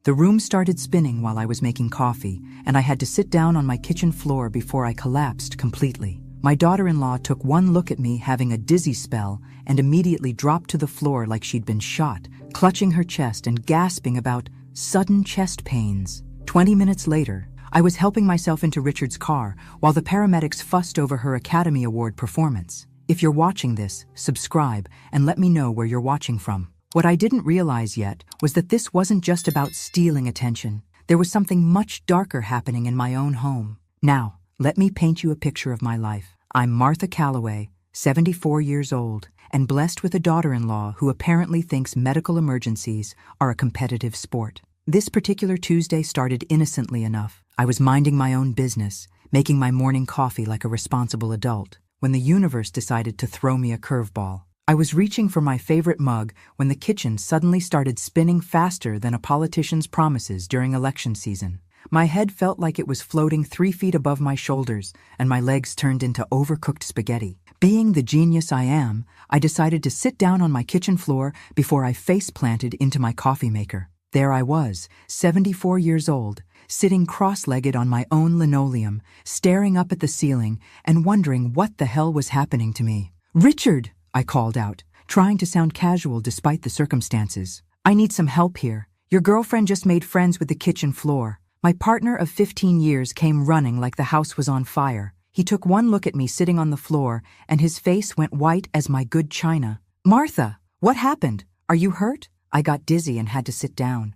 The room started spinning while I was making coffee, and I had to sit down on my kitchen floor before I collapsed completely. My daughter-in-law took one look at me having a dizzy spell and immediately dropped to the floor like she'd been shot, clutching her chest and gasping about sudden chest pains. 20 minutes later, I was helping myself into Richard's car while the paramedics fussed over her Academy Award performance. If you're watching this, subscribe and let me know where you're watching from. What I didn't realize yet was that this wasn't just about stealing attention. There was something much darker happening in my own home. Now, let me paint you a picture of my life. I'm Martha Calloway, 74 years old, and blessed with a daughter-in-law who apparently thinks medical emergencies are a competitive sport. This particular Tuesday started innocently enough. I was minding my own business, making my morning coffee like a responsible adult, when the universe decided to throw me a curveball. I was reaching for my favorite mug when the kitchen suddenly started spinning faster than a politician's promises during election season. My head felt like it was floating 3 feet above my shoulders, and my legs turned into overcooked spaghetti. Being the genius I am, I decided to sit down on my kitchen floor before I face-planted into my coffee maker. There I was, 74 years old, sitting cross-legged on my own linoleum, staring up at the ceiling and wondering what the hell was happening to me. "Richard!" I called out, trying to sound casual despite the circumstances. "I need some help here. Your girlfriend just made friends with the kitchen floor." My partner of 15 years came running like the house was on fire. He took one look at me sitting on the floor, and his face went white as my good china. "Martha, what happened? Are you hurt?" I got dizzy and had to sit down.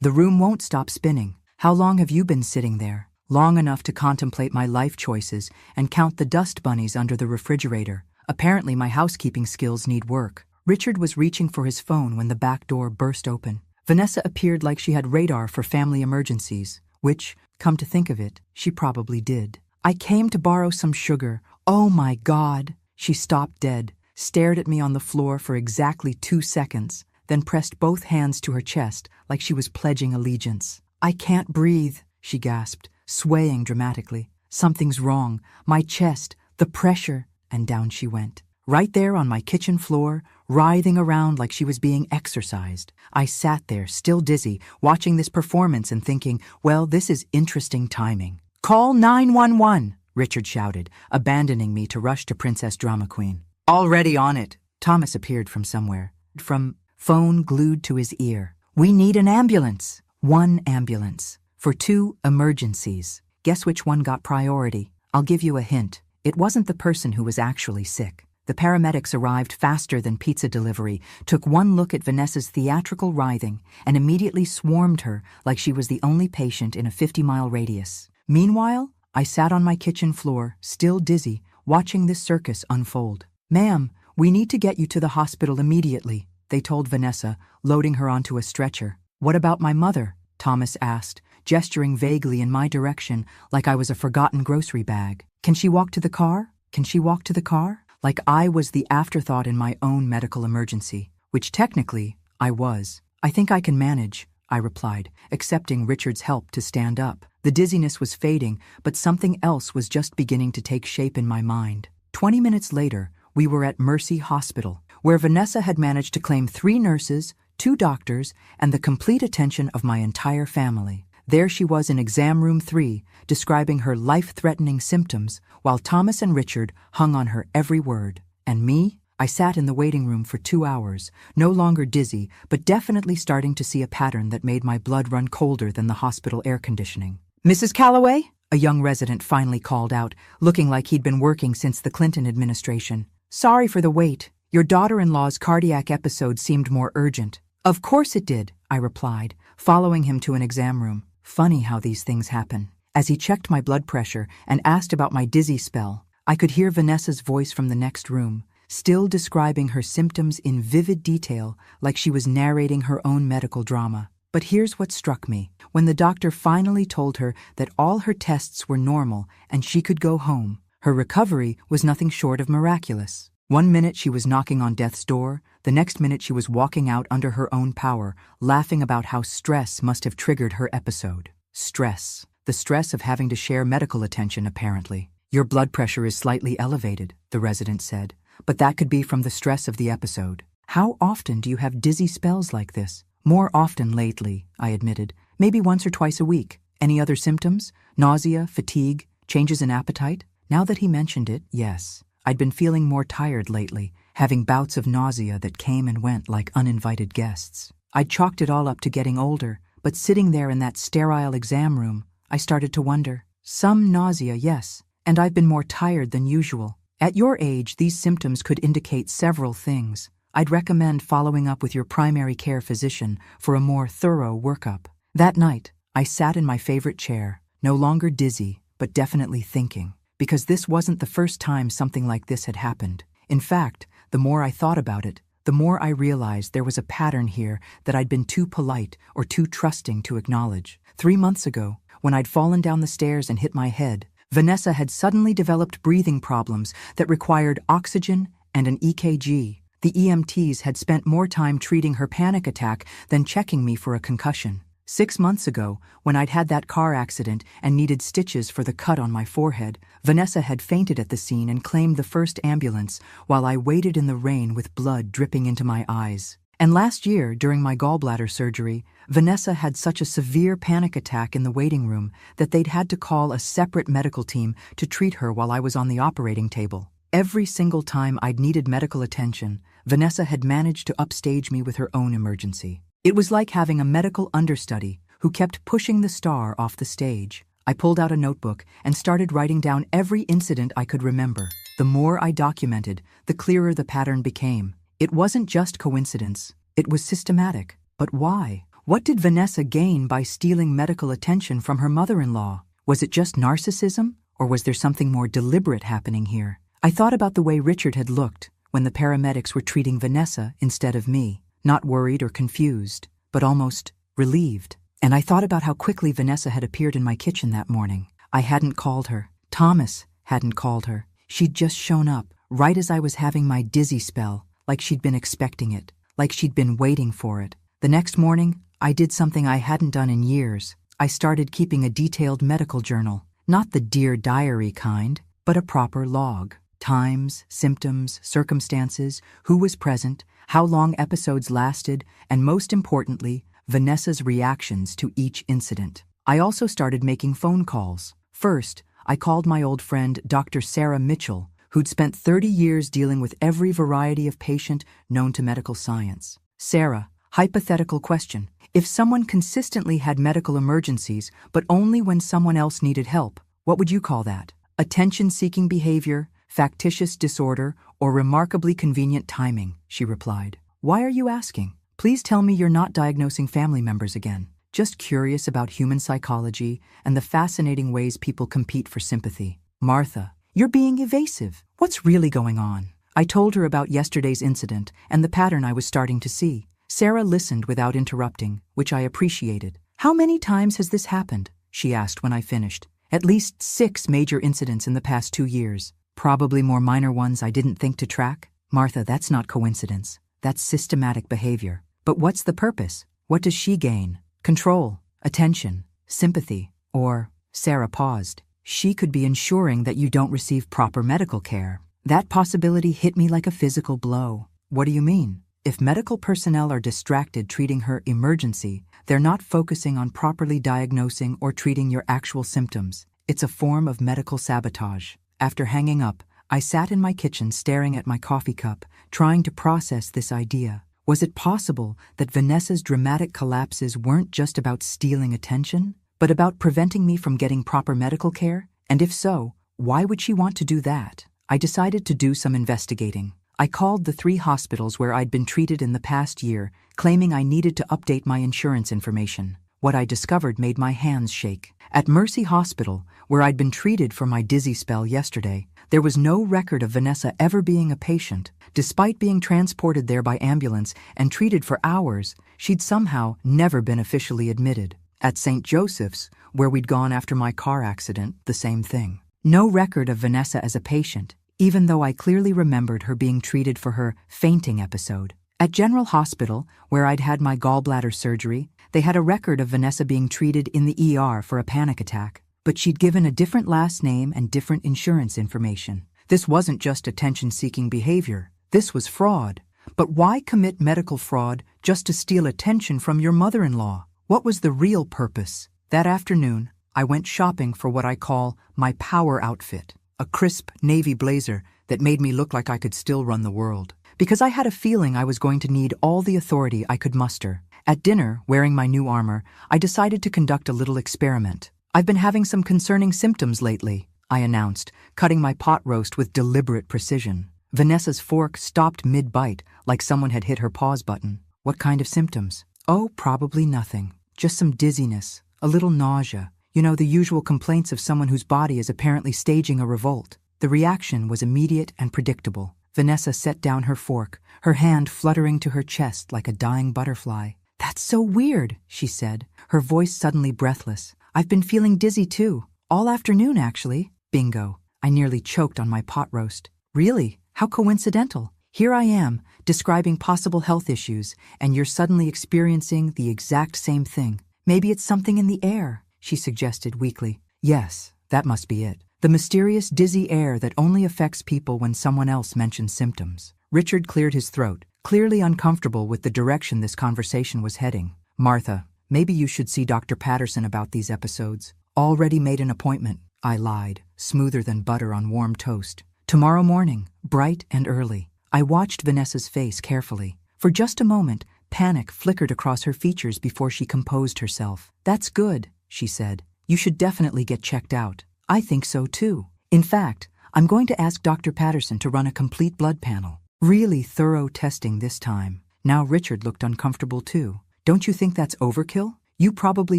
"The room won't stop spinning. How long have you been sitting there?" "Long enough to contemplate my life choices and count the dust bunnies under the refrigerator. Apparently my housekeeping skills need work." Richard was reaching for his phone when the back door burst open. Vanessa appeared like she had radar for family emergencies, which, come to think of it, she probably did. "I came to borrow some sugar." "Oh my God!" She stopped dead, stared at me on the floor for exactly 2 seconds, then pressed both hands to her chest like she was pledging allegiance. "I can't breathe," she gasped, swaying dramatically. "Something's wrong. My chest, the pressure," and down she went. Right there on my kitchen floor, writhing around like she was being exorcised. I sat there, still dizzy, watching this performance and thinking, well, this is interesting timing. "Call 911, Richard shouted, abandoning me to rush to Princess Drama Queen. "Already on it." Thomas appeared from somewhere, from phone glued to his ear. "We need an ambulance." 1 ambulance. For 2 emergencies. Guess which one got priority? I'll give you a hint. It wasn't the person who was actually sick. The paramedics arrived faster than pizza delivery, took one look at Vanessa's theatrical writhing, and immediately swarmed her like she was the only patient in a 50-mile radius. Meanwhile, I sat on my kitchen floor, still dizzy, watching this circus unfold. "Ma'am, we need to get you to the hospital immediately," they told Vanessa, loading her onto a stretcher. "What about my mother?" Thomas asked, gesturing vaguely in my direction like I was a forgotten grocery bag. "Can she walk to the car? Can she walk to the car?" Like I was the afterthought in my own medical emergency, which technically I was. "I think I can manage," I replied, accepting Richard's help to stand up. The dizziness was fading, but something else was just beginning to take shape in my mind. 20 minutes later, we were at Mercy Hospital, where Vanessa had managed to claim 3 nurses, 2 doctors, and the complete attention of my entire family. There she was in exam room 3, describing her life-threatening symptoms, while Thomas and Richard hung on her every word. And me? I sat in the waiting room for 2 hours, no longer dizzy, but definitely starting to see a pattern that made my blood run colder than the hospital air conditioning. "Mrs. Calloway?" a young resident finally called out, looking like he'd been working since the Clinton administration. "Sorry for the wait. Your daughter-in-law's cardiac episode seemed more urgent." "Of course it did," I replied, following him to an exam room. Funny how these things happen. As he checked my blood pressure and asked about my dizzy spell, I could hear Vanessa's voice from the next room, still describing her symptoms in vivid detail like she was narrating her own medical drama. But here's what struck me. When the doctor finally told her that all her tests were normal and she could go home, her recovery was nothing short of miraculous. 1 minute she was knocking on death's door, the next minute she was walking out under her own power, laughing about how stress must have triggered her episode. Stress. The stress of having to share medical attention, apparently. "Your blood pressure is slightly elevated," the resident said, "but that could be from the stress of the episode." "How often do you have dizzy spells like this?" "More often lately," I admitted. maybe once or twice a week. Any other symptoms? Nausea, fatigue, changes in appetite? Now that he mentioned it, yes. I'd been feeling more tired lately, having bouts of nausea that came and went like uninvited guests. I'd chalked it all up to getting older, but sitting there in that sterile exam room, I started to wonder. Some nausea, yes, and I've been more tired than usual. At your age, these symptoms could indicate several things. I'd recommend following up with your primary care physician for a more thorough workup. That night, I sat in my favorite chair, no longer dizzy, but definitely thinking, because this wasn't the first time something like this had happened. In fact, the more I thought about it, the more I realized there was a pattern here that I'd been too polite or too trusting to acknowledge. 3 months ago, when I'd fallen down the stairs and hit my head, Vanessa had suddenly developed breathing problems that required oxygen and an EKG. The EMTs had spent more time treating her panic attack than checking me for a concussion. 6 months ago, when I'd had that car accident and needed stitches for the cut on my forehead, Vanessa had fainted at the scene and claimed the first ambulance while I waited in the rain with blood dripping into my eyes. And last year, during my gallbladder surgery, Vanessa had such a severe panic attack in the waiting room that they'd had to call a separate medical team to treat her while I was on the operating table. Every single time I'd needed medical attention, Vanessa had managed to upstage me with her own emergency. It was like having a medical understudy who kept pushing the star off the stage. I pulled out a notebook and started writing down every incident I could remember. The more I documented, the clearer the pattern became. It wasn't just coincidence. It was systematic. But why? What did Vanessa gain by stealing medical attention from her mother-in-law? Was it just narcissism, or was there something more deliberate happening here? I thought about the way Richard had looked when the paramedics were treating Vanessa instead of me. Not worried or confused, but almost relieved. And I thought about how quickly Vanessa had appeared in my kitchen that morning. I hadn't called her. Thomas hadn't called her. She'd just shown up, right as I was having my dizzy spell, like she'd been expecting it, like she'd been waiting for it. The next morning, I did something I hadn't done in years. I started keeping a detailed medical journal, not the Dear Diary kind, but a proper log. Times, symptoms, circumstances, who was present, how long episodes lasted, and most importantly, Vanessa's reactions to each incident. I also started making phone calls. First, I called my old friend Dr. Sarah Mitchell, who'd spent 30 years dealing with every variety of patient known to medical science. Sarah, hypothetical question. If someone consistently had medical emergencies, but only when someone else needed help, what would you call that? Attention-seeking behavior, factitious disorder, or remarkably convenient timing, she replied. Why are you asking? Please tell me you're not diagnosing family members again. Just curious about human psychology and the fascinating ways people compete for sympathy. Martha, you're being evasive. What's really going on? I told her about yesterday's incident and the pattern I was starting to see. Sarah listened without interrupting, which I appreciated. How many times has this happened? She asked when I finished. At least 6 major incidents in the past 2 years. Probably more minor ones I didn't think to track. Martha, that's not coincidence. That's systematic behavior. But what's the purpose? What does she gain? Control, attention, sympathy, or, Sarah paused, she could be ensuring that you don't receive proper medical care. That possibility hit me like a physical blow. What do you mean? If medical personnel are distracted treating her emergency, they're not focusing on properly diagnosing or treating your actual symptoms. It's a form of medical sabotage. After hanging up, I sat in my kitchen staring at my coffee cup, trying to process this idea. Was it possible that Vanessa's dramatic collapses weren't just about stealing attention, but about preventing me from getting proper medical care? And if so, why would she want to do that? I decided to do some investigating. I called the 3 hospitals where I'd been treated in the past year, claiming I needed to update my insurance information. What I discovered made my hands shake. At Mercy Hospital, where I'd been treated for my dizzy spell yesterday, there was no record of Vanessa ever being a patient. Despite being transported there by ambulance and treated for hours, she'd somehow never been officially admitted. At St. Joseph's, where we'd gone after my car accident, the same thing. No record of Vanessa as a patient, even though I clearly remembered her being treated for her fainting episode. At General Hospital, where I'd had my gallbladder surgery, they had a record of Vanessa being treated in the ER for a panic attack, but she'd given a different last name and different insurance information. This wasn't just attention-seeking behavior. This was fraud. But why commit medical fraud just to steal attention from your mother-in-law? What was the real purpose? That afternoon, I went shopping for what I call my power outfit, a crisp navy blazer that made me look like I could still run the world. Because I had a feeling I was going to need all the authority I could muster. At dinner, wearing my new armor, I decided to conduct a little experiment. I've been having some concerning symptoms lately, I announced, cutting my pot roast with deliberate precision. Vanessa's fork stopped mid-bite, like someone had hit her pause button. What kind of symptoms? Oh, probably nothing. Just some dizziness, a little nausea. You know, the usual complaints of someone whose body is apparently staging a revolt. The reaction was immediate and predictable. Vanessa set down her fork, her hand fluttering to her chest like a dying butterfly. "That's so weird," she said, her voice suddenly breathless. "I've been feeling dizzy too. All afternoon, actually." Bingo. I nearly choked on my pot roast. Really? How coincidental. Here I am, describing possible health issues, and you're suddenly experiencing the exact same thing. Maybe it's something in the air, she suggested weakly. Yes, that must be it. The mysterious dizzy air that only affects people when someone else mentions symptoms. Richard cleared his throat, clearly uncomfortable with the direction this conversation was heading. "Martha, maybe you should see Dr. Patterson about these episodes." "Already made an appointment," I lied, smoother than butter on warm toast. "Tomorrow morning, bright and early." I watched Vanessa's face carefully. For just a moment, panic flickered across her features before she composed herself. "That's good," she said. "You should definitely get checked out." "I think so too. In fact, I'm going to ask Dr. Patterson to run a complete blood panel. Really thorough testing this time." Now Richard looked uncomfortable too. "Don't you think that's overkill? You probably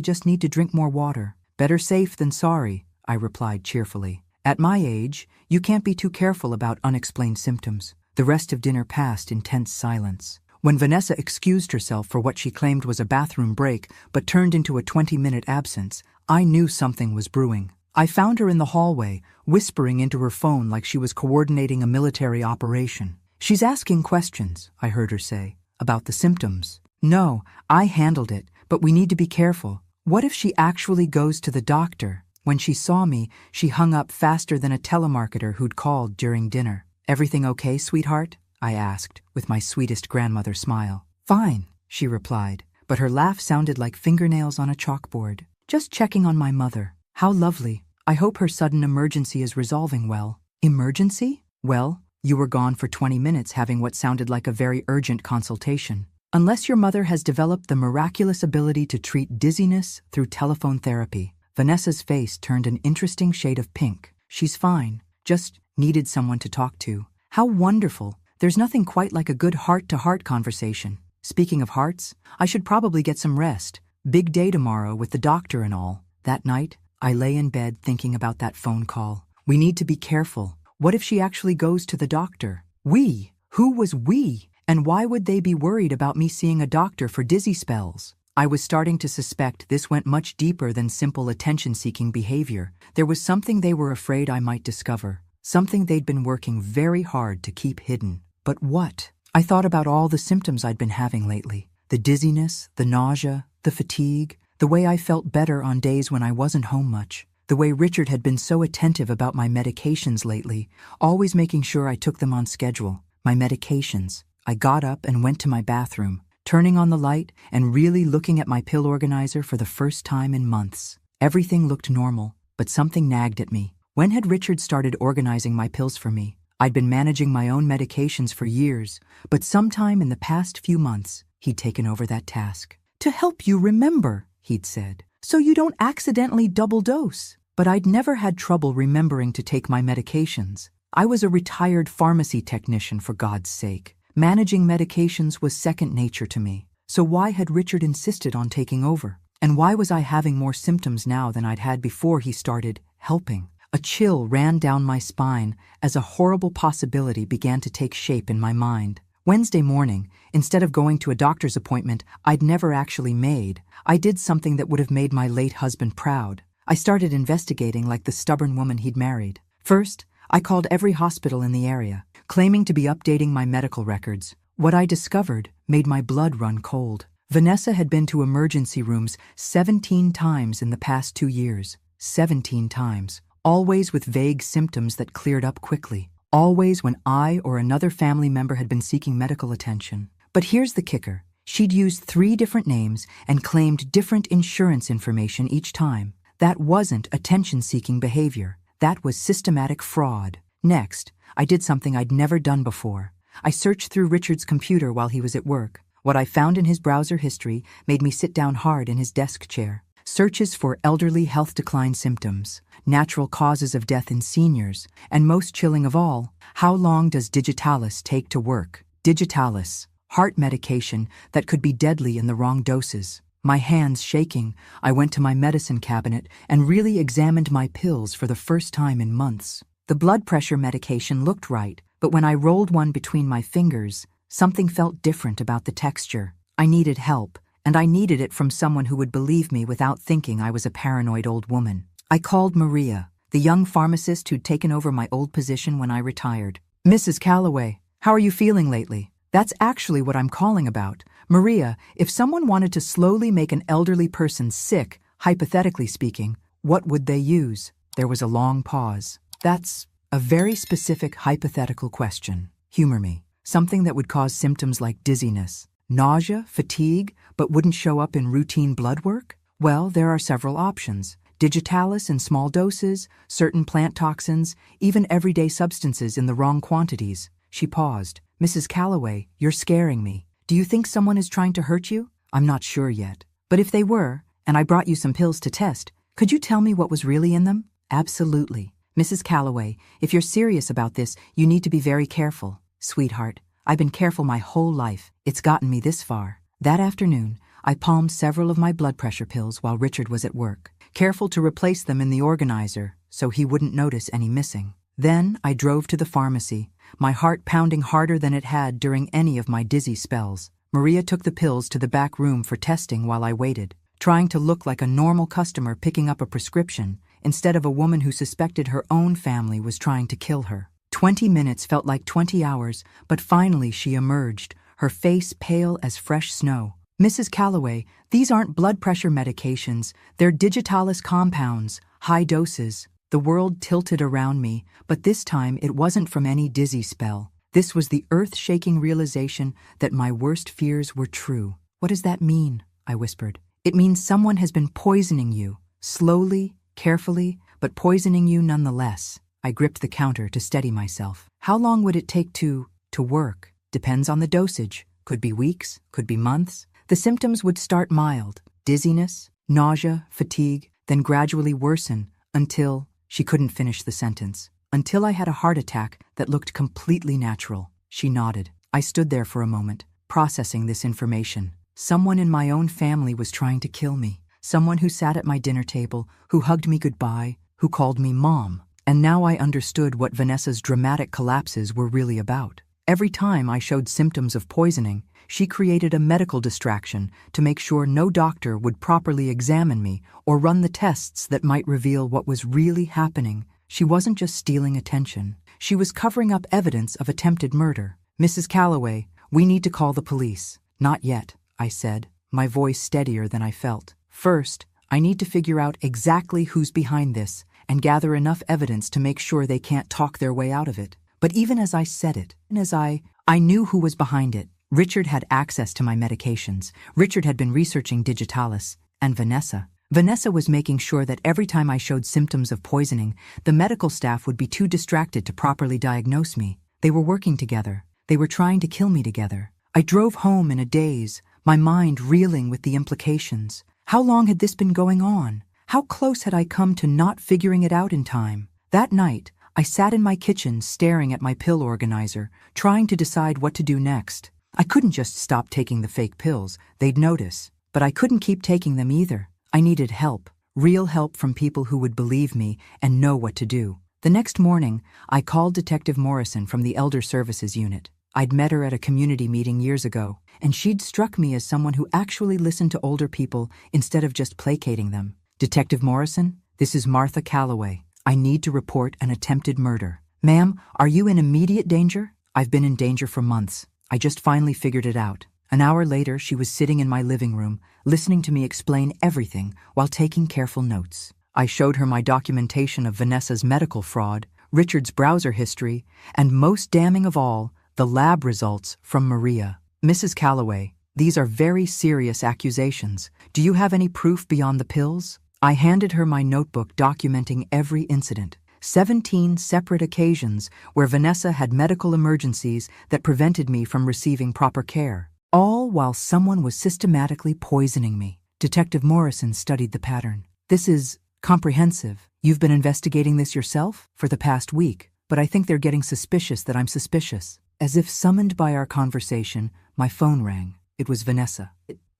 just need to drink more water." "Better safe than sorry," I replied cheerfully. "At my age, you can't be too careful about unexplained symptoms." The rest of dinner passed in tense silence. When Vanessa excused herself for what she claimed was a bathroom break but turned into a 20-minute absence, I knew something was brewing. I found her in the hallway, whispering into her phone like she was coordinating a military operation. "She's asking questions," I heard her say. "About the symptoms." "No, I handled it, but we need to be careful. What if she actually goes to the doctor?" When she saw me, she hung up faster than a telemarketer who'd called during dinner. "Everything okay, sweetheart?" I asked, with my sweetest grandmother smile. "Fine," she replied, but her laugh sounded like fingernails on a chalkboard. "Just checking on my mother." "How lovely. I hope her sudden emergency is resolving well." "Emergency?" "Well, you were gone for 20 minutes having what sounded like a very urgent consultation. Unless your mother has developed the miraculous ability to treat dizziness through telephone therapy." Vanessa's face turned an interesting shade of pink. "She's fine. Just needed someone to talk to." "How wonderful. There's nothing quite like a good heart-to-heart conversation. Speaking of hearts, I should probably get some rest. Big day tomorrow with the doctor and all." That night, I lay in bed thinking about that phone call. We need to be careful. What if she actually goes to the doctor? We? Who was we? And why would they be worried about me seeing a doctor for dizzy spells? I was starting to suspect this went much deeper than simple attention-seeking behavior. There was something they were afraid I might discover. Something they'd been working very hard to keep hidden. But what? I thought about all the symptoms I'd been having lately. The dizziness, the nausea, the fatigue, the way I felt better on days when I wasn't home much. The way Richard had been so attentive about my medications lately, always making sure I took them on schedule. My medications. I got up and went to my bathroom, turning on the light and really looking at my pill organizer for the first time in months. Everything looked normal, but something nagged at me. When had Richard started organizing my pills for me? I'd been managing my own medications for years, but sometime in the past few months, he'd taken over that task. "To help you remember," he'd said, "so you don't accidentally double dose." But I'd never had trouble remembering to take my medications. I was a retired pharmacy technician, for God's sake. Managing medications was second nature to me. So why had Richard insisted on taking over? And why was I having more symptoms now than I'd had before he started helping? A chill ran down my spine as a horrible possibility began to take shape in my mind. Wednesday morning, instead of going to a doctor's appointment I'd never actually made, I did something that would have made my late husband proud. I started investigating like the stubborn woman he'd married. First, I called every hospital in the area, claiming to be updating my medical records. What I discovered made my blood run cold. Vanessa had been to emergency rooms 17 times in the past 2 years. 17 times. Always with vague symptoms that cleared up quickly. Always when I or another family member had been seeking medical attention. But here's the kicker. She'd used 3 different names and claimed different insurance information each time. That wasn't attention-seeking behavior. That was systematic fraud. Next, I did something I'd never done before. I searched through Richard's computer while he was at work. What I found in his browser history made me sit down hard in his desk chair. Searches for elderly health decline symptoms, natural causes of death in seniors, and most chilling of all, how long does digitalis take to work? Digitalis, heart medication that could be deadly in the wrong doses. My hands shaking, I went to my medicine cabinet and really examined my pills for the first time in months. The blood pressure medication looked right, but when I rolled one between my fingers, something felt different about the texture. I needed help, and I needed it from someone who would believe me without thinking I was a paranoid old woman. I called Maria, the young pharmacist who'd taken over my old position when I retired. "Mrs. Calloway, how are you feeling lately?" "That's actually what I'm calling about. Maria, if someone wanted to slowly make an elderly person sick, hypothetically speaking, what would they use?" There was a long pause. "That's a very specific hypothetical question. Humor me. Something that would cause symptoms like dizziness, nausea, fatigue, but wouldn't show up in routine blood work? Well, there are several options. Digitalis in small doses, certain plant toxins, even everyday substances in the wrong quantities." She paused. "Mrs. Calloway, you're scaring me. Do you think someone is trying to hurt you?" "I'm not sure yet. But if they were, and I brought you some pills to test, could you tell me what was really in them?" "Absolutely. Mrs. Calloway, if you're serious about this, you need to be very careful." "Sweetheart, I've been careful my whole life. It's gotten me this far." That afternoon, I palmed several of my blood pressure pills while Richard was at work, careful to replace them in the organizer so he wouldn't notice any missing. Then I drove to the pharmacy, my heart pounding harder than it had during any of my dizzy spells. Maria took the pills to the back room for testing while I waited, trying to look like a normal customer picking up a prescription instead of a woman who suspected her own family was trying to kill her. 20 minutes felt like 20 hours, but finally she emerged, her face pale as fresh snow. "Mrs. Calloway, these aren't blood pressure medications. They're digitalis compounds, high doses." The world tilted around me, but this time it wasn't from any dizzy spell. This was the earth-shaking realization that my worst fears were true. "What does that mean?" I whispered. "It means someone has been poisoning you, slowly, carefully, but poisoning you nonetheless." I gripped the counter to steady myself. "How long would it take to work?" "Depends on the dosage. Could be weeks, could be months." The symptoms would start mild, dizziness, nausea, fatigue, then gradually worsen until... She couldn't finish the sentence. "Until I had a heart attack that looked completely natural." She nodded. I stood there for a moment, processing this information. Someone in my own family was trying to kill me. Someone who sat at my dinner table, who hugged me goodbye, who called me Mom. And now I understood what Vanessa's dramatic collapses were really about. Every time I showed symptoms of poisoning, she created a medical distraction to make sure no doctor would properly examine me or run the tests that might reveal what was really happening. She wasn't just stealing attention. She was covering up evidence of attempted murder. "Mrs. Calloway, we need to call the police." "Not yet," I said, my voice steadier than I felt. "First, I need to figure out exactly who's behind this and gather enough evidence to make sure they can't talk their way out of it." But even as I said it, and as I knew who was behind it. Richard had access to my medications. Richard had been researching digitalis. And Vanessa. Vanessa was making sure that every time I showed symptoms of poisoning, the medical staff would be too distracted to properly diagnose me. They were working together. They were trying to kill me together. I drove home in a daze, my mind reeling with the implications. How long had this been going on? How close had I come to not figuring it out in time? That night, I sat in my kitchen staring at my pill organizer, trying to decide what to do next. I couldn't just stop taking the fake pills. They'd notice. But I couldn't keep taking them either. I needed help, real help from people who would believe me and know what to do. The next morning, I called Detective Morrison from the Elder Services Unit. I'd met her at a community meeting years ago, and she'd struck me as someone who actually listened to older people instead of just placating them. "Detective Morrison, this is Martha Calloway. I need to report an attempted murder." "Ma'am, are you in immediate danger?" "I've been in danger for months. I just finally figured it out." An hour later, she was sitting in my living room, listening to me explain everything while taking careful notes. I showed her my documentation of Vanessa's medical fraud, Richard's browser history, and most damning of all, the lab results from Maria. "Mrs. Calloway, These are very serious accusations. Do you have any proof beyond the pills? I handed her my notebook documenting every incident. 17 separate occasions where Vanessa had medical emergencies that prevented me from receiving proper care. All while someone was systematically poisoning me. Detective Morrison studied the pattern. This is comprehensive. You've been investigating this yourself for the past week, but I think they're getting suspicious that I'm suspicious. As if summoned by our conversation, my phone rang. It was Vanessa.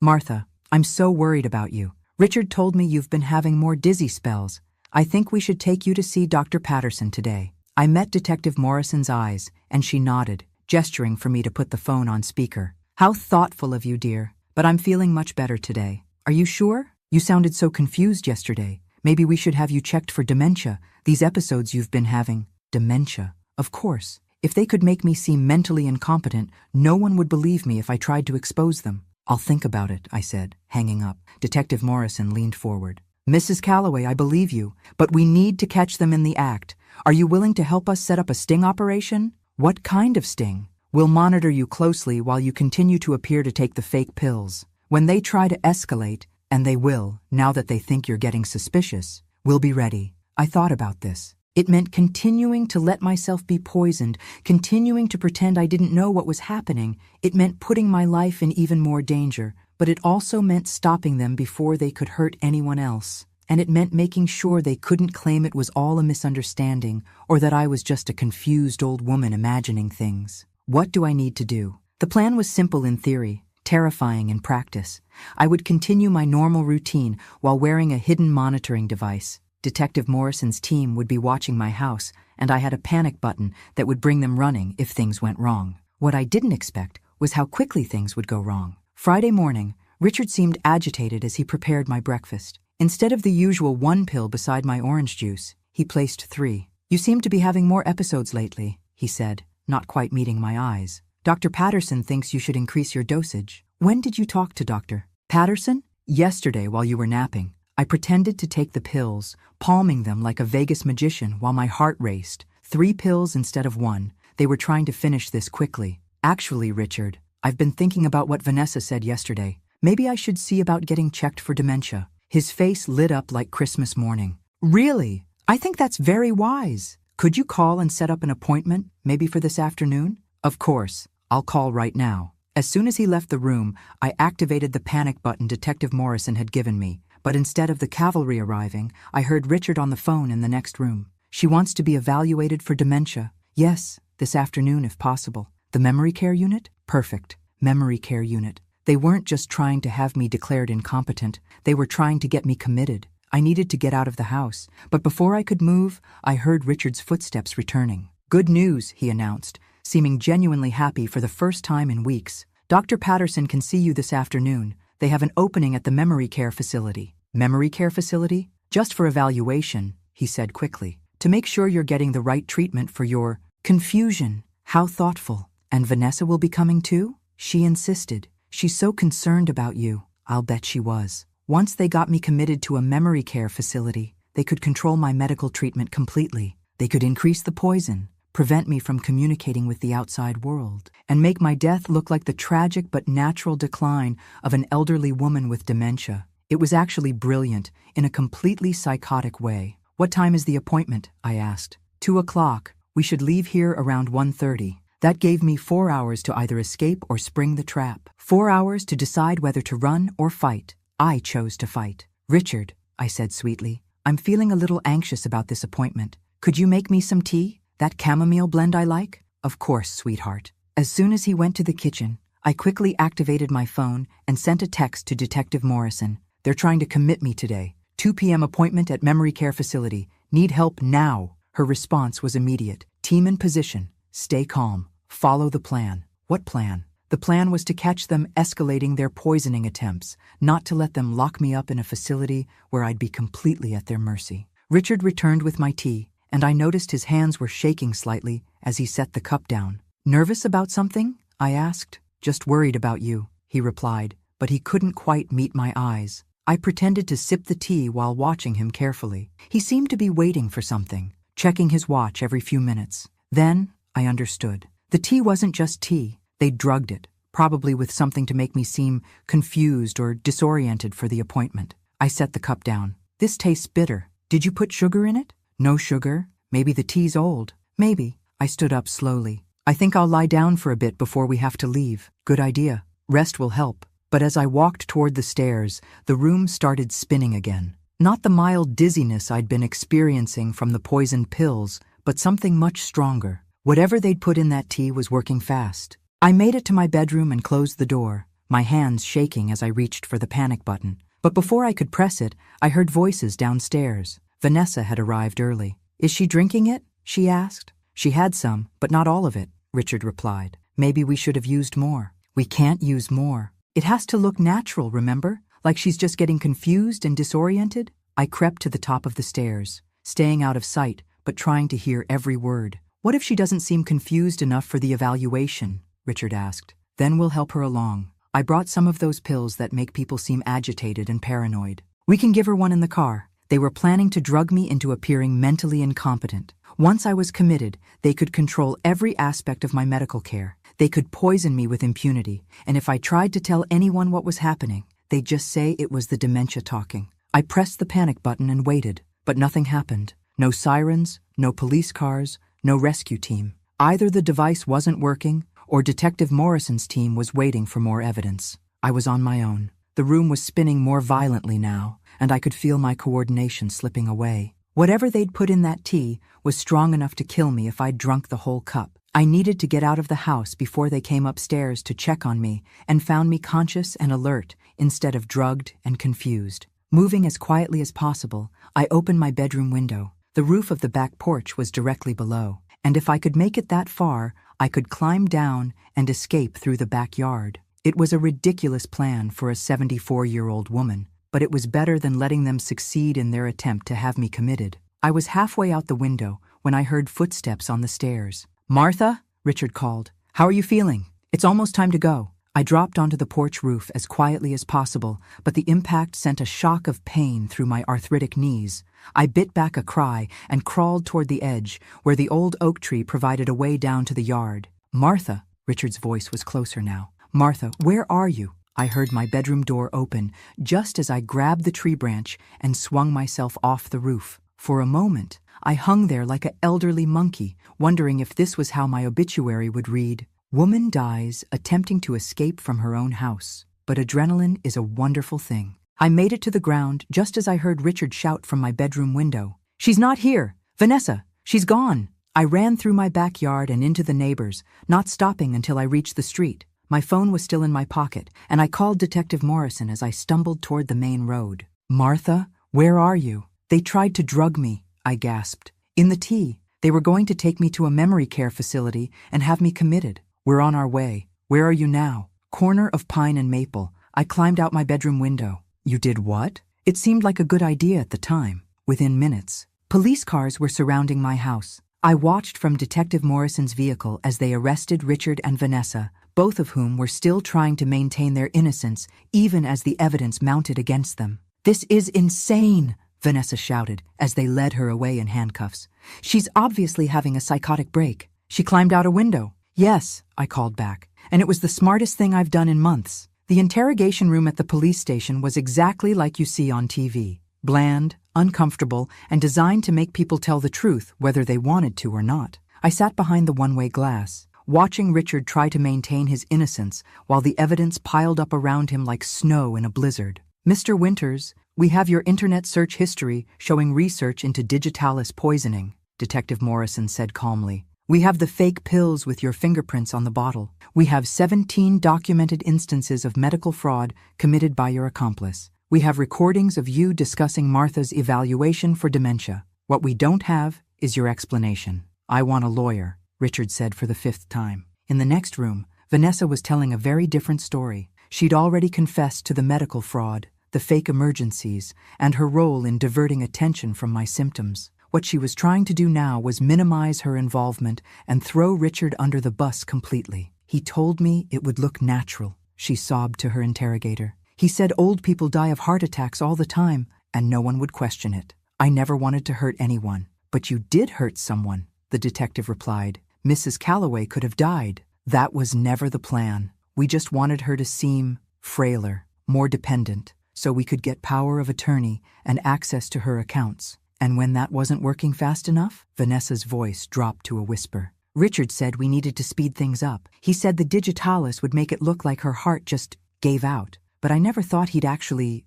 Martha, I'm so worried about you. Richard told me you've been having more dizzy spells. I think we should take you to see Dr. Patterson today. I met Detective Morrison's eyes, and she nodded, gesturing for me to put the phone on speaker. How thoughtful of you, dear. But I'm feeling much better today. Are you sure? You sounded so confused yesterday. Maybe we should have you checked for dementia. These episodes you've been having. Dementia. Of course. If they could make me seem mentally incompetent, no one would believe me if I tried to expose them. I'll think about it, I said, hanging up. Detective Morrison leaned forward. Mrs. Calloway, I believe you, but we need to catch them in the act. Are you willing to help us set up a sting operation? What kind of sting? We'll monitor you closely while you continue to appear to take the fake pills. When they try to escalate, and they will, now that they think you're getting suspicious, we'll be ready. I thought about this. It meant continuing to let myself be poisoned, continuing to pretend I didn't know what was happening. It meant putting my life in even more danger, but it also meant stopping them before they could hurt anyone else. And it meant making sure they couldn't claim it was all a misunderstanding or that I was just a confused old woman imagining things. What do I need to do? The plan was simple in theory, terrifying in practice. I would continue my normal routine while wearing a hidden monitoring device. Detective Morrison's team would be watching my house, and I had a panic button that would bring them running if things went wrong. What I didn't expect was how quickly things would go wrong. Friday morning, Richard seemed agitated as he prepared my breakfast. Instead of the usual 1 pill beside my orange juice, he placed 3. You seem to be having more episodes lately, he said, not quite meeting my eyes. Dr. Patterson thinks you should increase your dosage. When did you talk to Dr. Patterson? Yesterday while you were napping. I pretended to take the pills, palming them like a Vegas magician while my heart raced. 3 pills instead of 1. They were trying to finish this quickly. Actually, Richard, I've been thinking about what Vanessa said yesterday. Maybe I should see about getting checked for dementia. His face lit up like Christmas morning. Really? I think that's very wise. Could you call and set up an appointment, maybe for this afternoon? Of course. I'll call right now. As soon as he left the room, I activated the panic button Detective Morrison had given me. But instead of the cavalry arriving, I heard Richard on the phone in the next room. She wants to be evaluated for dementia. Yes, this afternoon if possible. The memory care unit? Perfect. Memory care unit. They weren't just trying to have me declared incompetent. They were trying to get me committed. I needed to get out of the house. But before I could move, I heard Richard's footsteps returning. Good news, he announced, seeming genuinely happy for the first time in weeks. Dr. Patterson can see you this afternoon. They have an opening at the memory care facility. Memory care facility? Just for evaluation, he said quickly. To make sure you're getting the right treatment for your confusion. How thoughtful. And Vanessa will be coming too? She insisted. She's so concerned about you. I'll bet she was. Once they got me committed to a memory care facility, they could control my medical treatment completely. They could increase the poison, prevent me from communicating with the outside world, and make my death look like the tragic but natural decline of an elderly woman with dementia. It was actually brilliant, in a completely psychotic way. What time is the appointment? I asked. 2 o'clock. We should leave here around 1:30. That gave me 4 hours to either escape or spring the trap. 4 hours to decide whether to run or fight. I chose to fight. Richard, I said sweetly, I'm feeling a little anxious about this appointment. Could you make me some tea? That chamomile blend I like? Of course, sweetheart. As soon as he went to the kitchen, I quickly activated my phone and sent a text to Detective Morrison. They're trying to commit me today. 2 p.m. appointment at memory care facility. Need help now. Her response was immediate. Team in position. Stay calm. Follow the plan. What plan? The plan was to catch them escalating their poisoning attempts, not to let them lock me up in a facility where I'd be completely at their mercy. Richard returned with my tea, and I noticed his hands were shaking slightly as he set the cup down. Nervous about something? I asked. Just worried about you, he replied, but he couldn't quite meet my eyes. I pretended to sip the tea while watching him carefully. He seemed to be waiting for something, checking his watch every few minutes. Then I understood. The tea wasn't just tea. They drugged it, probably with something to make me seem confused or disoriented for the appointment. I set the cup down. This tastes bitter. Did you put sugar in it? No sugar. Maybe the tea's old. Maybe. I stood up slowly. I think I'll lie down for a bit before we have to leave. Good idea. Rest will help. But as I walked toward the stairs, the room started spinning again. Not the mild dizziness I'd been experiencing from the poisoned pills, but something much stronger. Whatever they'd put in that tea was working fast. I made it to my bedroom and closed the door, my hands shaking as I reached for the panic button. But before I could press it, I heard voices downstairs. Vanessa had arrived early. Is she drinking it? She asked. She had some, but not all of it, Richard replied. Maybe we should have used more. We can't use more. It has to look natural, remember? Like she's just getting confused and disoriented? I crept to the top of the stairs, staying out of sight, but trying to hear every word. What if she doesn't seem confused enough for the evaluation? Richard asked. Then we'll help her along. I brought some of those pills that make people seem agitated and paranoid. We can give her one in the car. They were planning to drug me into appearing mentally incompetent. Once I was committed, they could control every aspect of my medical care. They could poison me with impunity, and if I tried to tell anyone what was happening, they'd just say it was the dementia talking. I pressed the panic button and waited, but nothing happened. No sirens, no police cars, no rescue team. Either the device wasn't working, or Detective Morrison's team was waiting for more evidence. I was on my own. The room was spinning more violently now, and I could feel my coordination slipping away. Whatever they'd put in that tea was strong enough to kill me if I'd drunk the whole cup. I needed to get out of the house before they came upstairs to check on me and found me conscious and alert instead of drugged and confused. Moving as quietly as possible, I opened my bedroom window. The roof of the back porch was directly below, and if I could make it that far, I could climb down and escape through the backyard. It was a ridiculous plan for a 74-year-old woman, but it was better than letting them succeed in their attempt to have me committed. I was halfway out the window when I heard footsteps on the stairs. Martha? Richard called. How are you feeling? It's almost time to go. I dropped onto the porch roof as quietly as possible, but the impact sent a shock of pain through my arthritic knees. I bit back a cry and crawled toward the edge, where the old oak tree provided a way down to the yard. Martha, Richard's voice was closer now. Martha, where are you? I heard my bedroom door open just as I grabbed the tree branch and swung myself off the roof. For a moment, I hung there like an elderly monkey, wondering if this was how my obituary would read. Woman dies attempting to escape from her own house. But adrenaline is a wonderful thing. I made it to the ground just as I heard Richard shout from my bedroom window. She's not here! Vanessa! She's gone! I ran through my backyard and into the neighbors, not stopping until I reached the street. My phone was still in my pocket, and I called Detective Morrison as I stumbled toward the main road. Martha, where are you? They tried to drug me, I gasped. In the tea. They were going to take me to a memory care facility and have me committed. We're on our way. Where are you now? Corner of Pine and Maple. I climbed out my bedroom window. You did what? It seemed like a good idea at the time. Within minutes, police cars were surrounding my house. I watched from Detective Morrison's vehicle as they arrested Richard and Vanessa, both of whom were still trying to maintain their innocence even as the evidence mounted against them. This is insane, Vanessa shouted as they led her away in handcuffs. She's obviously having a psychotic break. She climbed out a window. Yes, I called back, and it was the smartest thing I've done in months. The interrogation room at the police station was exactly like you see on TV. Bland, uncomfortable, and designed to make people tell the truth whether they wanted to or not. I sat behind the one-way glass, watching Richard try to maintain his innocence while the evidence piled up around him like snow in a blizzard. Mr. Winters, we have your internet search history showing research into digitalis poisoning, Detective Morrison said calmly. We have the fake pills with your fingerprints on the bottle. We have 17 documented instances of medical fraud committed by your accomplice. We have recordings of you discussing Martha's evaluation for dementia. What we don't have is your explanation. I want a lawyer, Richard said for the 5th time. In the next room, Vanessa was telling a very different story. She'd already confessed to the medical fraud, the fake emergencies, and her role in diverting attention from my symptoms. What she was trying to do now was minimize her involvement and throw Richard under the bus completely. He told me it would look natural, she sobbed to her interrogator. He said old people die of heart attacks all the time, and no one would question it. I never wanted to hurt anyone. But you did hurt someone, the detective replied. Mrs. Calloway could have died. That was never the plan. We just wanted her to seem frailer, more dependent, so we could get power of attorney and access to her accounts. And when that wasn't working fast enough, Vanessa's voice dropped to a whisper. Richard said we needed to speed things up. He said the digitalis would make it look like her heart just gave out. But I never thought he'd actually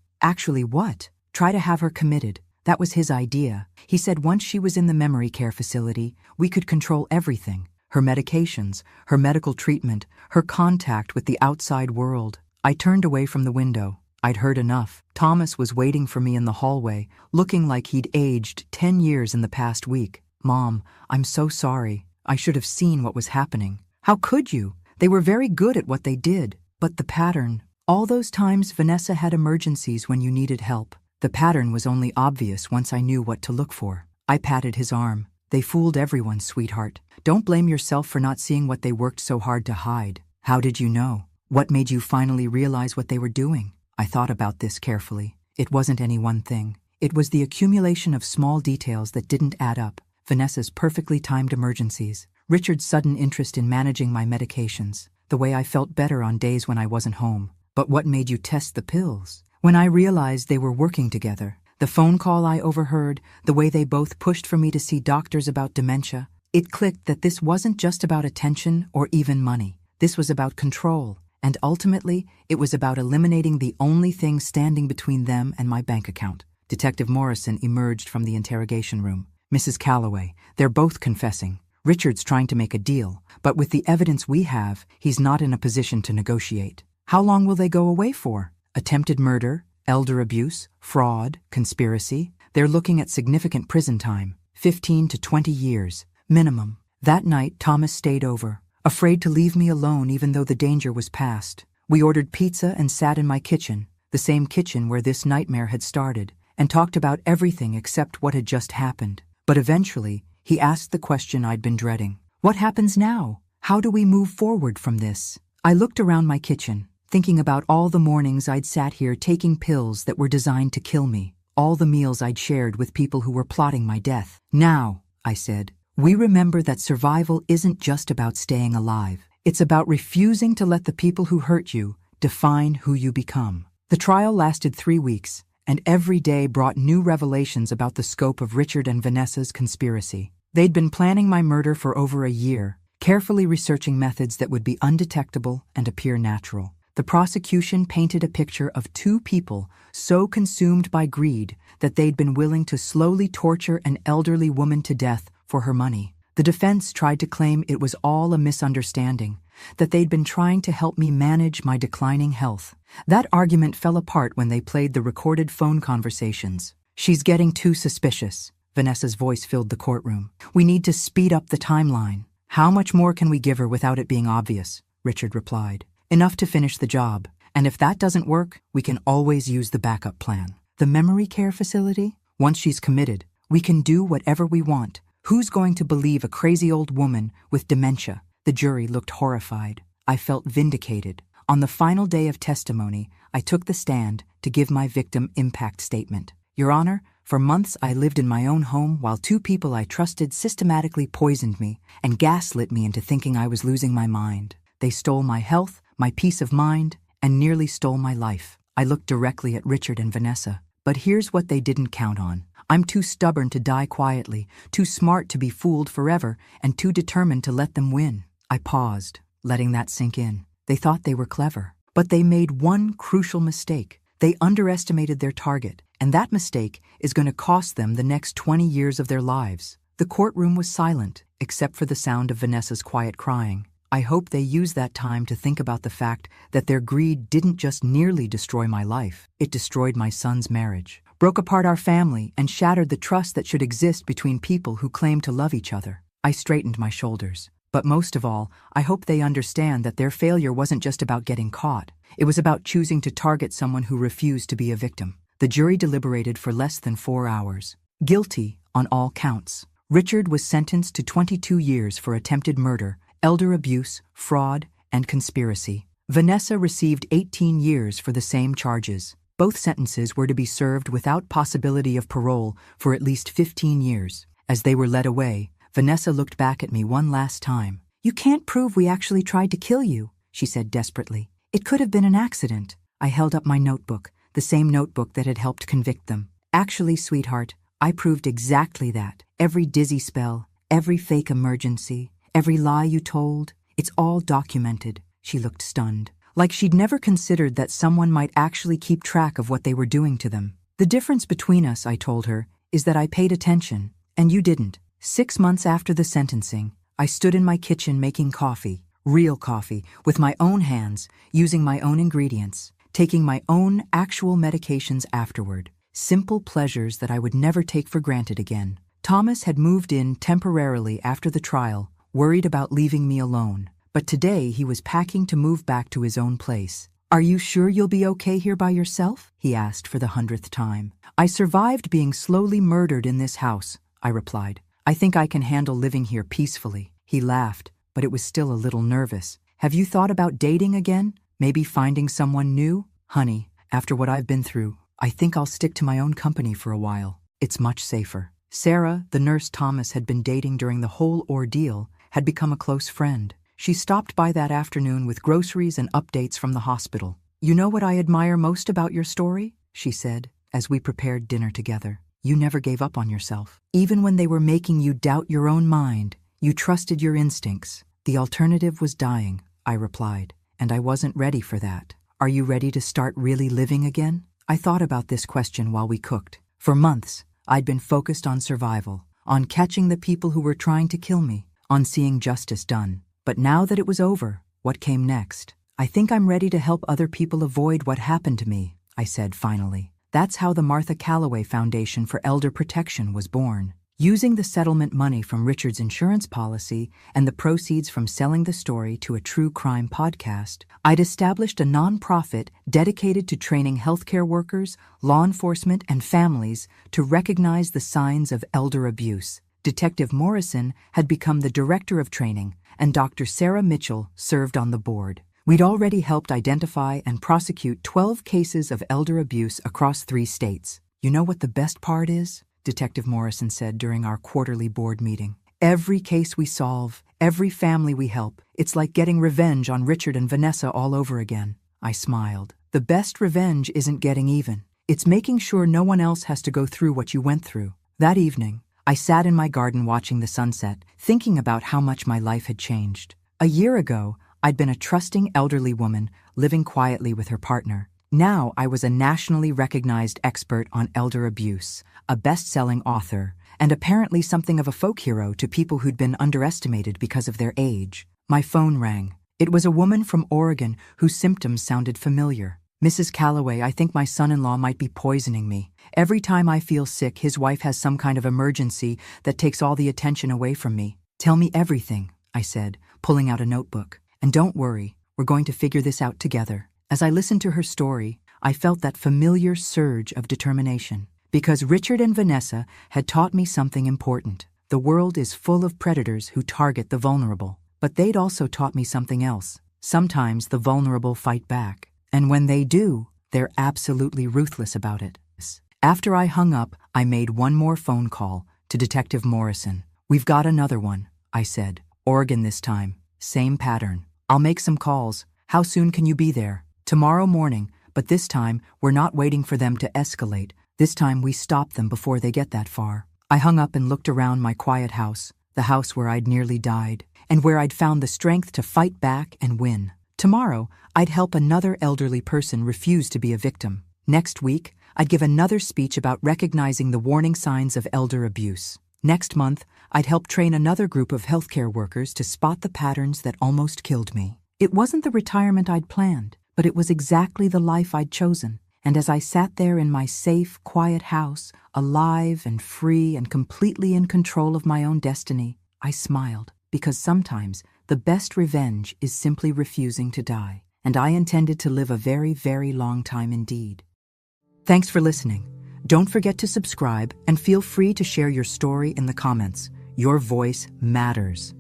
what? Try to have her committed. That was his idea. He said once she was in the memory care facility, we could control everything. Her medications, her medical treatment, her contact with the outside world. I turned away from the window. I'd heard enough. Thomas was waiting for me in the hallway, looking like he'd aged 10 years in the past week. Mom, I'm so sorry. I should have seen what was happening. How could you? They were very good at what they did. But the pattern. All those times Vanessa had emergencies when you needed help. The pattern was only obvious once I knew what to look for. I patted his arm. They fooled everyone, sweetheart. Don't blame yourself for not seeing what they worked so hard to hide. How did you know? What made you finally realize what they were doing? I thought about this carefully. It wasn't any one thing. It was the accumulation of small details that didn't add up. Vanessa's perfectly timed emergencies. Richard's sudden interest in managing my medications. The way I felt better on days when I wasn't home. But what made you test the pills? When I realized they were working together, the phone call I overheard, the way they both pushed for me to see doctors about dementia, it clicked that this wasn't just about attention or even money. This was about control, and ultimately, it was about eliminating the only thing standing between them and my bank account. Detective Morrison emerged from the interrogation room. Mrs. Calloway, they're both confessing. Richard's trying to make a deal, but with the evidence we have, he's not in a position to negotiate. How long will they go away for? Attempted murder, elder abuse, fraud, conspiracy. They're looking at significant prison time, 15 to 20 years, minimum. That night, Thomas stayed over, afraid to leave me alone even though the danger was past. We ordered pizza and sat in my kitchen, the same kitchen where this nightmare had started, and talked about everything except what had just happened. But eventually, he asked the question I'd been dreading. What happens now? How do we move forward from this? I looked around my kitchen, thinking about all the mornings I'd sat here taking pills that were designed to kill me, all the meals I'd shared with people who were plotting my death. Now, I said, we remember that survival isn't just about staying alive. It's about refusing to let the people who hurt you define who you become. The trial lasted 3 weeks, and every day brought new revelations about the scope of Richard and Vanessa's conspiracy. They'd been planning my murder for over a year, carefully researching methods that would be undetectable and appear natural. The prosecution painted a picture of two people so consumed by greed that they'd been willing to slowly torture an elderly woman to death for her money. The defense tried to claim it was all a misunderstanding, that they'd been trying to help me manage my declining health. That argument fell apart when they played the recorded phone conversations. She's getting too suspicious. Vanessa's voice filled the courtroom. We need to speed up the timeline. How much more can we give her without it being obvious? Richard replied. Enough to finish the job. And if that doesn't work, we can always use the backup plan. The memory care facility? Once she's committed, we can do whatever we want. Who's going to believe a crazy old woman with dementia? The jury looked horrified. I felt vindicated. On the final day of testimony, I took the stand to give my victim impact statement. Your Honor, for months I lived in my own home while two people I trusted systematically poisoned me and gaslit me into thinking I was losing my mind. They stole my health, my peace of mind, and nearly stole my life. I looked directly at Richard and Vanessa. But here's what they didn't count on. I'm too stubborn to die quietly, too smart to be fooled forever, and too determined to let them win. I paused, letting that sink in. They thought they were clever. But they made one crucial mistake. They underestimated their target, and that mistake is going to cost them the next 20 years of their lives. The courtroom was silent, except for the sound of Vanessa's quiet crying. I hope they use that time to think about the fact that their greed didn't just nearly destroy my life, it destroyed my son's marriage, broke apart our family, and shattered the trust that should exist between people who claim to love each other. I straightened my shoulders. But most of all, I hope they understand that their failure wasn't just about getting caught. It was about choosing to target someone who refused to be a victim. The jury deliberated for less than 4 hours. Guilty on all counts. Richard was sentenced to 22 years for attempted murder, elder abuse, fraud, and conspiracy. Vanessa received 18 years for the same charges. Both sentences were to be served without possibility of parole for at least 15 years. As they were led away, Vanessa looked back at me one last time. You can't prove we actually tried to kill you, she said desperately. It could have been an accident. I held up my notebook, the same notebook that had helped convict them. Actually, sweetheart, I proved exactly that. Every dizzy spell, every fake emergency, every lie you told, it's all documented. She looked stunned, like she'd never considered that someone might actually keep track of what they were doing to them. The difference between us, I told her, is that I paid attention, and you didn't. 6 months after the sentencing, I stood in my kitchen making coffee, real coffee, with my own hands, using my own ingredients, taking my own actual medications afterward. Simple pleasures that I would never take for granted again. Thomas had moved in temporarily after the trial, worried about leaving me alone. But today he was packing to move back to his own place. Are you sure you'll be okay here by yourself? He asked for the 100th time. I survived being slowly murdered in this house, I replied. I think I can handle living here peacefully. He laughed, but it was still a little nervous. Have you thought about dating again? Maybe finding someone new? Honey, after what I've been through, I think I'll stick to my own company for a while. It's much safer. Sarah, the nurse Thomas had been dating during the whole ordeal, had become a close friend. She stopped by that afternoon with groceries and updates from the hospital. You know what I admire most about your story? She said, as we prepared dinner together. You never gave up on yourself. Even when they were making you doubt your own mind, you trusted your instincts. The alternative was dying, I replied, and I wasn't ready for that. Are you ready to start really living again? I thought about this question while we cooked. For months, I'd been focused on survival, on catching the people who were trying to kill me, on seeing justice done. But now that it was over, what came next? I think I'm ready to help other people avoid what happened to me, I said finally. That's how the Martha Calloway Foundation for Elder Protection was born. Using the settlement money from Richard's insurance policy and the proceeds from selling the story to a true crime podcast, I'd established a nonprofit dedicated to training healthcare workers, law enforcement, and families to recognize the signs of elder abuse. Detective Morrison had become the director of training, and Dr. Sarah Mitchell served on the board. We'd already helped identify and prosecute 12 cases of elder abuse across 3 states. You know what the best part is? Detective Morrison said during our quarterly board meeting. Every case we solve, every family we help, it's like getting revenge on Richard and Vanessa all over again. I smiled. The best revenge isn't getting even. It's making sure no one else has to go through what you went through. That evening, I sat in my garden watching the sunset, thinking about how much my life had changed. A year ago, I'd been a trusting elderly woman living quietly with her partner. Now I was a nationally recognized expert on elder abuse, a best-selling author, and apparently something of a folk hero to people who'd been underestimated because of their age. My phone rang. It was a woman from Oregon whose symptoms sounded familiar. Mrs. Calloway, I think my son-in-law might be poisoning me. Every time I feel sick, his wife has some kind of emergency that takes all the attention away from me. Tell me everything, I said, pulling out a notebook. And don't worry, we're going to figure this out together. As I listened to her story, I felt that familiar surge of determination. Because Richard and Vanessa had taught me something important. The world is full of predators who target the vulnerable. But they'd also taught me something else. Sometimes the vulnerable fight back. And when they do, they're absolutely ruthless about it. After I hung up, I made one more phone call to Detective Morrison. We've got another one, I said. Oregon this time. Same pattern. I'll make some calls. How soon can you be there? Tomorrow morning, but this time we're not waiting for them to escalate. This time we stop them before they get that far. I hung up and looked around my quiet house, the house where I'd nearly died, and where I'd found the strength to fight back and win. Tomorrow, I'd help another elderly person refuse to be a victim. Next week, I'd give another speech about recognizing the warning signs of elder abuse. Next month, I'd help train another group of healthcare workers to spot the patterns that almost killed me. It wasn't the retirement I'd planned, but it was exactly the life I'd chosen. And as I sat there in my safe, quiet house, alive and free and completely in control of my own destiny, I smiled, because sometimes the best revenge is simply refusing to die. And I intended to live a very, very long time indeed. Thanks for listening. Don't forget to subscribe and feel free to share your story in the comments. Your voice matters.